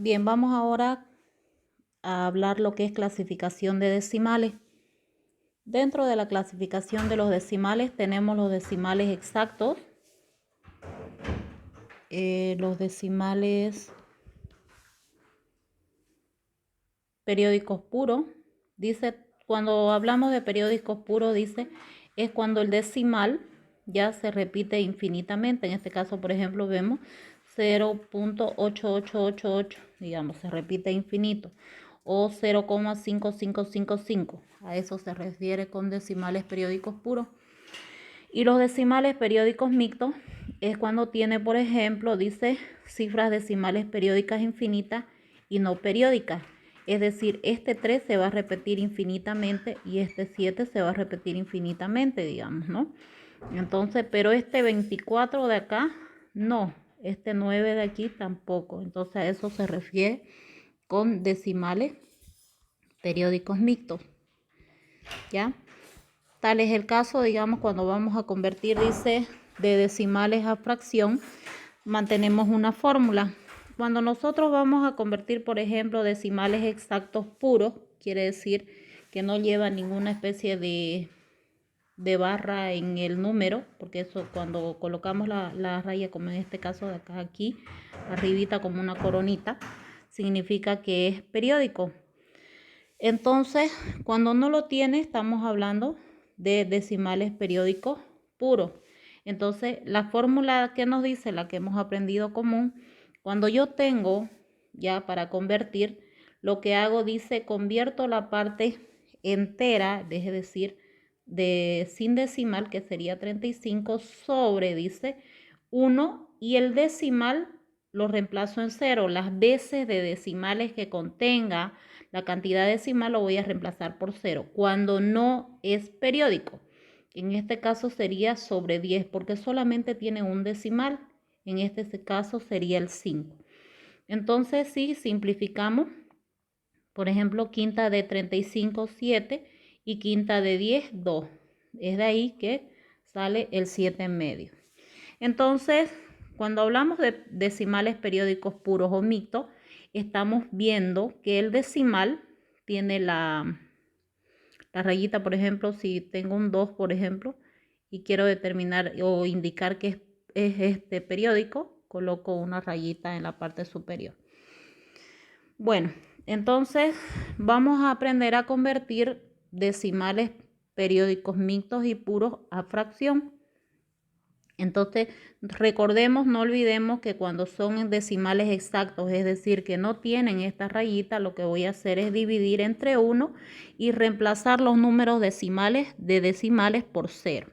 Bien, vamos ahora a hablar lo que es clasificación de decimales. Dentro de la clasificación de los decimales tenemos los decimales exactos, los decimales periódicos puros. Dice, cuando hablamos de periódicos puros, dice, es cuando el decimal ya se repite infinitamente. En este caso, por ejemplo, vemos 0.8888, digamos, se repite infinito. O 0,5555. A eso se refiere con decimales periódicos puros. Y los decimales periódicos mixtos es cuando tiene, por ejemplo, dice cifras decimales periódicas infinitas y no periódicas. Es decir, este 3 se va a repetir infinitamente y este 7 se va a repetir infinitamente, digamos, ¿no? Entonces, pero este 24 de acá, no. Este 9 de aquí tampoco. Entonces, a eso se refiere con decimales periódicos mixtos. ¿Ya? Tal es el caso, digamos, cuando vamos a convertir, dice, de decimales a fracción, mantenemos una fórmula. Cuando nosotros vamos a convertir, por ejemplo, decimales exactos puros, quiere decir que no lleva ninguna especie de barra en el número, porque eso cuando colocamos la raya, como en este caso de acá aquí, arribita como una coronita, significa que es periódico. Entonces, cuando no lo tiene, estamos hablando de decimales periódicos puros. Entonces, la fórmula que nos dice, la que hemos aprendido común, cuando yo tengo ya para convertir, lo que hago dice, convierto la parte entera, es decir, de sin decimal, que sería 35, sobre, dice, 1, y el decimal lo reemplazo en 0. Las veces de decimales que contenga la cantidad decimal lo voy a reemplazar por 0 cuando no es periódico. En este caso sería sobre 10 porque solamente tiene un decimal. En este caso sería el 5. Entonces, si simplificamos, por ejemplo, quinta de 35, 7 y quinta de 10, 2. Es de ahí que sale el 7 en medio. Entonces, cuando hablamos de decimales periódicos puros o mixtos, estamos viendo que el decimal tiene la rayita, por ejemplo, si tengo un 2, por ejemplo, y quiero determinar o indicar que es este periódico, coloco una rayita en la parte superior. Bueno, entonces vamos a aprender a convertir decimales periódicos mixtos y puros a fracción. Entonces, recordemos, no olvidemos que cuando son decimales exactos, es decir, que no tienen esta rayita, lo que voy a hacer es dividir entre 1 y reemplazar los números decimales de decimales por 0.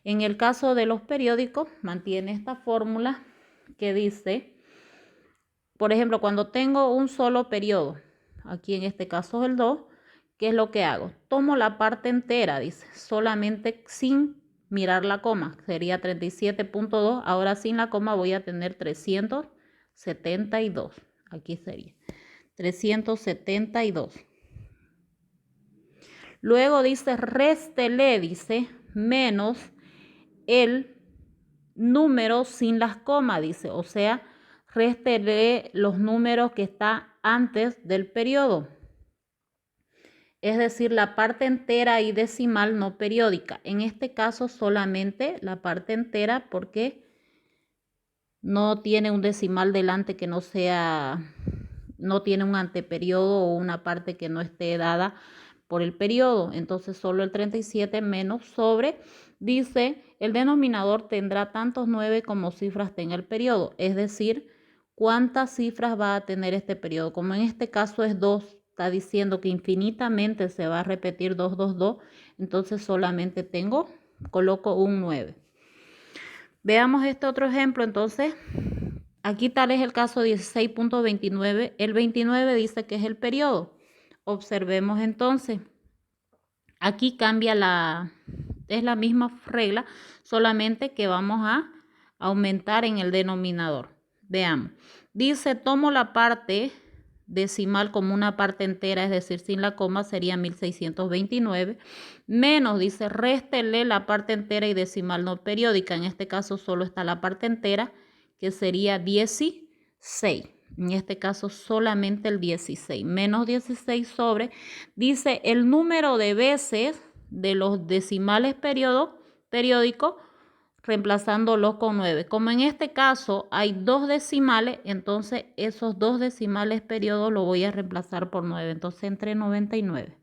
En el caso de los periódicos, mantiene esta fórmula que dice, por ejemplo, cuando tengo un solo periodo, aquí en este caso es el 2, ¿qué es lo que hago? Tomo la parte entera, dice, solamente sin mirar la coma, sería 37.2, ahora sin la coma voy a tener 372, aquí sería 372. Luego dice, réstele, dice, menos el número sin las comas, dice, o sea, réstele los números que están antes del periodo. Es decir, la parte entera y decimal no periódica. En este caso solamente la parte entera porque no tiene un decimal delante que no sea, no tiene un anteperiodo o una parte que no esté dada por el periodo. Entonces solo el 37 menos sobre, dice, el denominador tendrá tantos 9 como cifras tenga el periodo. Es decir, cuántas cifras va a tener este periodo. Como en este caso es 2. Está diciendo que infinitamente se va a repetir 2, 2, 2. Entonces solamente coloco un 9. Veamos este otro ejemplo. Entonces, aquí tal es el caso 16.29. El 29 dice que es el periodo. Observemos entonces. Aquí cambia es la misma regla, solamente que vamos a aumentar en el denominador. Veamos. Dice, tomo la parte decimal como una parte entera, es decir, sin la coma sería 1629, menos, dice, réstele la parte entera y decimal no periódica, en este caso solo está la parte entera, que sería 16. En este caso solamente el 16. Menos 16 sobre, dice el número de veces de los decimales periódicos, reemplazándolos con 9. Como en este caso hay 2 decimales, entonces esos 2 decimales periodos lo voy a reemplazar por 9. Entonces entre 99.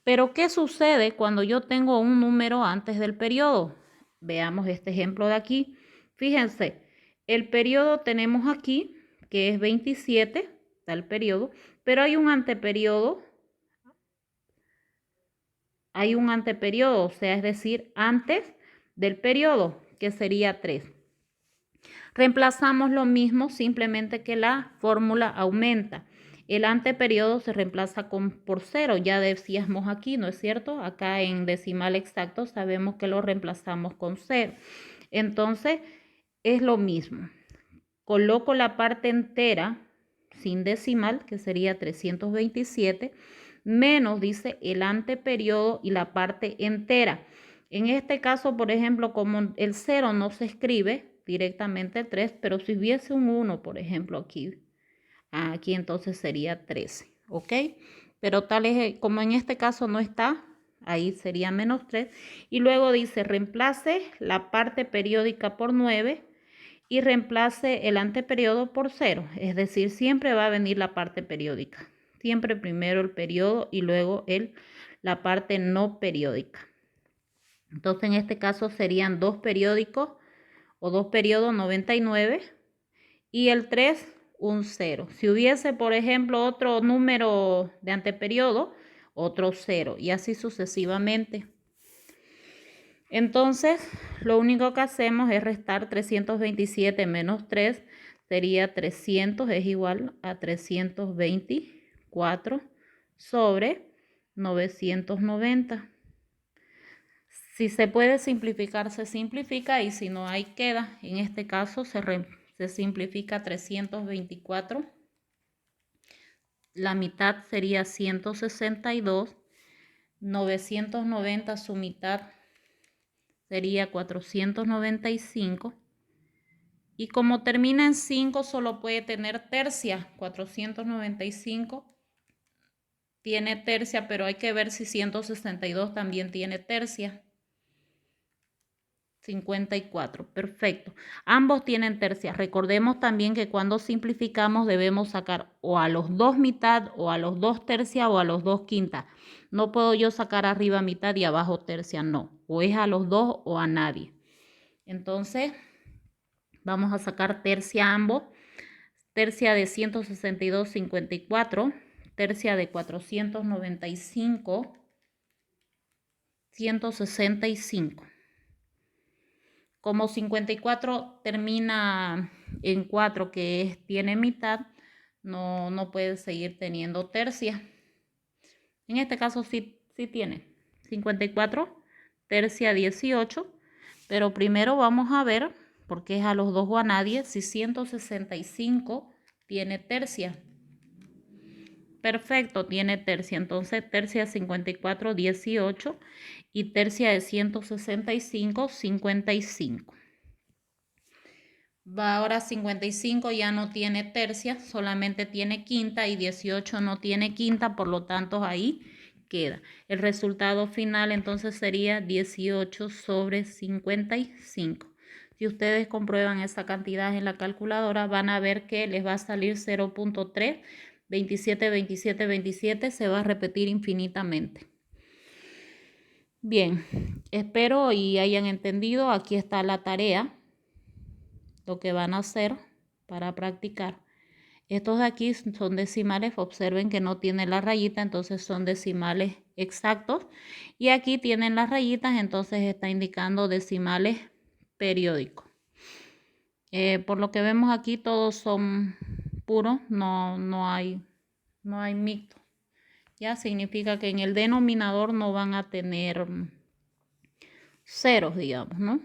Pero ¿qué sucede cuando yo tengo un número antes del periodo? Veamos este ejemplo de aquí. Fíjense, el periodo tenemos aquí, que es 27, está el periodo, pero hay un anteperiodo, o sea, es decir, antes del periodo, que sería 3. Reemplazamos lo mismo, simplemente que la fórmula aumenta. El anteperiodo se reemplaza por 0, ya decíamos aquí, ¿no es cierto? Acá en decimal exacto sabemos que lo reemplazamos con 0. Entonces, es lo mismo. Coloco la parte entera sin decimal, que sería 327, menos, dice, el anteperiodo y la parte entera. En este caso, por ejemplo, como el 0 no se escribe directamente el 3, pero si hubiese un 1, por ejemplo, aquí entonces sería 13, ¿ok? Pero tal es, como en este caso no está, ahí sería menos 3. Y luego dice, reemplace la parte periódica por 9 y reemplace el anteperiodo por 0. Es decir, siempre va a venir la parte periódica. Siempre primero el periodo y luego la parte no periódica. Entonces, en este caso serían 2 periódicos o 2 periodos 99 y el 3 un 0. Si hubiese, por ejemplo, otro número de anteperiodo, otro 0 y así sucesivamente. Entonces, lo único que hacemos es restar 327 menos 3, sería 300, es igual a 324 sobre 990. Si se puede simplificar, se simplifica y si no, ahí queda. En este caso se simplifica 324. La mitad sería 162. 990 su mitad sería 495. Y como termina en 5, solo puede tener tercia. 495 tiene tercia, pero hay que ver si 162 también tiene tercia. 54, perfecto. Ambos tienen tercia. Recordemos también que cuando simplificamos debemos sacar o a los 2 mitad, o a los 2 tercia, o a los 2 quinta. No puedo yo sacar arriba mitad y abajo tercia, no. O es a los 2 o a nadie. Entonces, vamos a sacar tercia ambos. Tercia de 162, 54. Tercia de 495, 165. Como 54 termina en 4, que tiene mitad, no puede seguir teniendo tercia. En este caso sí tiene 54, tercia 18, pero primero vamos a ver, porque es a los 2 o a nadie, si 165 tiene tercia. Perfecto, tiene tercia. Entonces tercia 54, 18 y tercia de 165, 55. Ahora 55 ya no tiene tercia, solamente tiene quinta, y 18 no tiene quinta, por lo tanto ahí queda. El resultado final entonces sería 18 sobre 55. Si ustedes comprueban esa cantidad en la calculadora, van a ver que les va a salir 0.3, 27, 27, 27, se va a repetir infinitamente. Bien, espero y hayan entendido. Aquí está la tarea, lo que van a hacer para practicar. Estos de aquí son decimales, observen que no tiene la rayita, entonces son decimales exactos. Y aquí tienen las rayitas, entonces está indicando decimales periódicos. Por lo que vemos aquí, todos son puros, no hay mixto. Ya significa que en el denominador no van a tener ceros, digamos, ¿no?